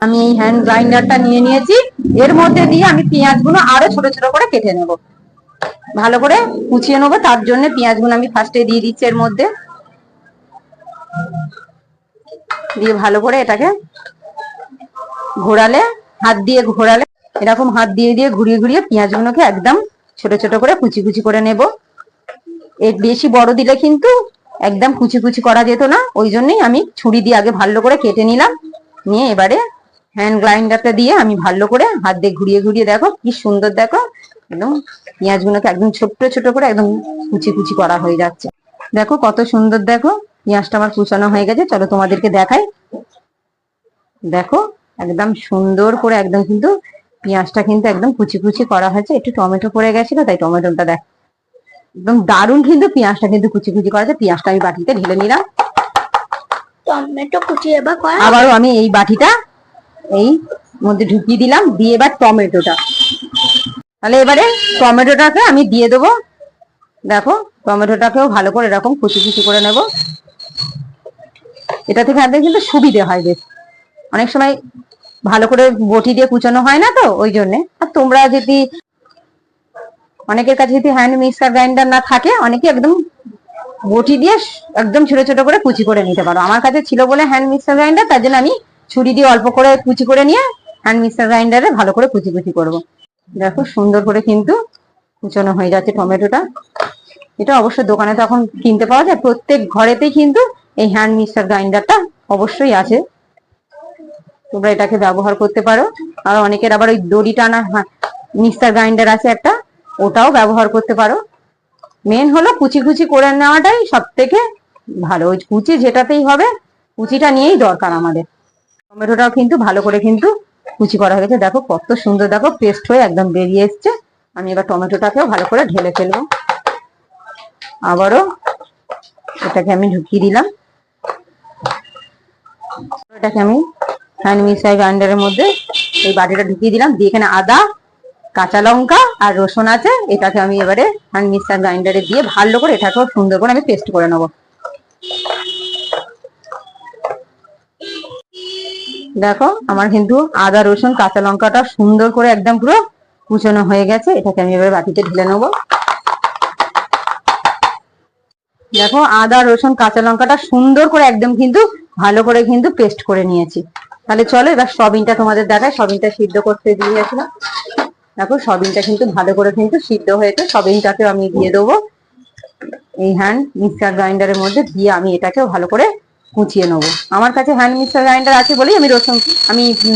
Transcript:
আমি এই হ্যান্ড গ্রাইন্ডারটা নিয়ে নিয়েছি, এর মধ্যে দিয়ে আমি পেঁয়াজগুলো আরো ছোট ছোট করে কেটে নেব, ভালো করে কুচিয়ে নেবো। তার জন্য পেঁয়াজগুলো আমি ফার্স্টে দিয়ে দিচ্ছি এর মধ্যে, দিয়ে ভালো করে এটাকে ঘোরালে, হাত দিয়ে ঘোরালে, এরকম হাত দিয়ে দিয়ে ঘুরিয়ে ঘুরিয়ে পেঁয়াজগুলোকে একদম ছোট ছোট করে কুচি কুচি করে নেব। এর বেশি বড় দিলে কিন্তু একদম কুচি কুচি করা যেত না, ওই জন্যই আমি ছুরি দিয়ে আগে ভালো করে কেটে নিলাম। নিয়ে এবারে হ্যান্ড গ্রাইন্ডারটা দিয়ে আমি ভালো করে হাত দিয়ে ঘুরিয়ে ঘুরিয়ে, দেখো কি সুন্দর, দেখো একদম পেঁয়াজগুলোকে একদম ছোট্ট ছোট করে একদম কুচি কুচি করা হয়ে যাচ্ছে। দেখো কত সুন্দর, দেখো পেঁয়াজটা আমার কুচানো হয়ে গেছে। চলো তোমাদেরকে দেখাই। দেখো একদম সুন্দর করে একদম কিন্তু পেঁয়াজটা কিন্তু একদম কুচি কুচি করা হয়েছে। একটু টমেটো পড়ে গেছিল তাই টমেটোটা দেখ একদম দারুণ, কিন্তু পেঁয়াজটা কিন্তু কুচি কুচি করা আছে। পেঁয়াজটা আমি বাটিতে ঢেলে নিলাম। টমেটো কুচি এবার করা, আবারও আমি এই বাটিটা এই মধ্যে ঢুকিয়ে দিলাম, দিয়ে এবার টমেটোটা, তাহলে এবারে টমেটোটাকে আমি দিয়ে দেবো। দেখো টমেটোটাকেও ভালো করে এরকম কুচি কুচি করে নেব। এটা থেকে আমাদের কিন্তু সুবিধে হয় বেশ, অনেক সময় ভালো করে বটি দিয়ে কুচানো হয় না, তো ওই জন্যে। আর তোমরা যদি, অনেকের কাছে যদি হ্যান্ড মিক্সার গ্রাইন্ডার না থাকে, অনেকে একদম বটি দিয়ে একদম ছোট ছোট করে কুচি করে নিতে পারো। আমার কাছে ছিল বলে হ্যান্ড মিক্সার গ্রাইন্ডার, তার জন্য আমি ছুরি দিয়ে অল্প করে কুচি করে নিয়ে হ্যান্ড মিক্সার গ্রাইন্ডারে ভালো করে কুচি কুচি করবো। দেখো সুন্দর করে কিন্তু কুচানো হয়ে যাচ্ছে টমেটোটা। এটা অবশ্য দোকানে তো এখন কিনতে পাওয়া যায়, প্রত্যেক ঘরেতেই কিন্তু এই হ্যান্ড মিক্সার গ্রাইন্ডারটা অবশ্যই আছে, তোমরা এটাকে ব্যবহার করতে পারো। আর অনেকের আবার ওই দড়ি টানা মিক্সার গ্রাইন্ডার আছে একটা, ওটাও ব্যবহার করতে পারো। মেন হলো কুচি কুচি করে নেওয়াটাই সব থেকে ভালো, ওই কুচি যেটাতেই হবে, কুচিটা নিয়েই দরকার আমাদের। টমেটোটাও কিন্তু ভালো করে কিন্তু কুচি করা হয়ে গেছে। দেখো কত সুন্দর, দেখো পেস্ট হয়ে একদম বেরিয়ে এসছে। আমি এবার টমেটোটাকেও ভালো করে ঢেলে ফেলবো। আবারও এটাকে আমি ঢুকিয়ে দিলাম, এটাকে আমি হ্যান্ড মিক্সার গ্রাইন্ডারের মধ্যে এই বাটিটা ঢুকিয়ে দিলাম, দিয়ে এখানে আদা, কাঁচা লঙ্কা আর রসুন আছে, এটাকে আমি এবারে হ্যান্ড মিক্সার গ্রাইন্ডারে দিয়ে ভালো করে এটাকেও সুন্দর করে আমি পেস্ট করে নেবো। দেখো আমার কিন্তু আদা রসুন কাঁচা লঙ্কাটা সুন্দর করে একদম পুরো কুচনো হয়ে গেছে। এটাকে আমি এবার বাটিতে ঢেলে নেবো। দেখো আদা রসুন কাঁচা লঙ্কাটা সুন্দর করে একদম কিন্তু ভালো করে কিন্তু পেস্ট করে নিয়েছি। তাহলে চলো এবার সয়াবিনটা তোমাদের দেখায়। সয়াবিনটা সিদ্ধ করতে দিয়ে গেছিলাম, দেখো সয়াবিনটা কিন্তু ভালো করে কিন্তু সিদ্ধ হয়েছে। সয়াবিনটাকে আমি দিয়ে দেবো এই হ্যান্ড মিক্সার গ্রাইন্ডারের মধ্যে, দিয়ে আমি এটাকেও ভালো করে কুচিয়ে নেবো। আমার কাছে হ্যান্ড মিক্সার গ্রাইন্ডার আছে বলেই আমি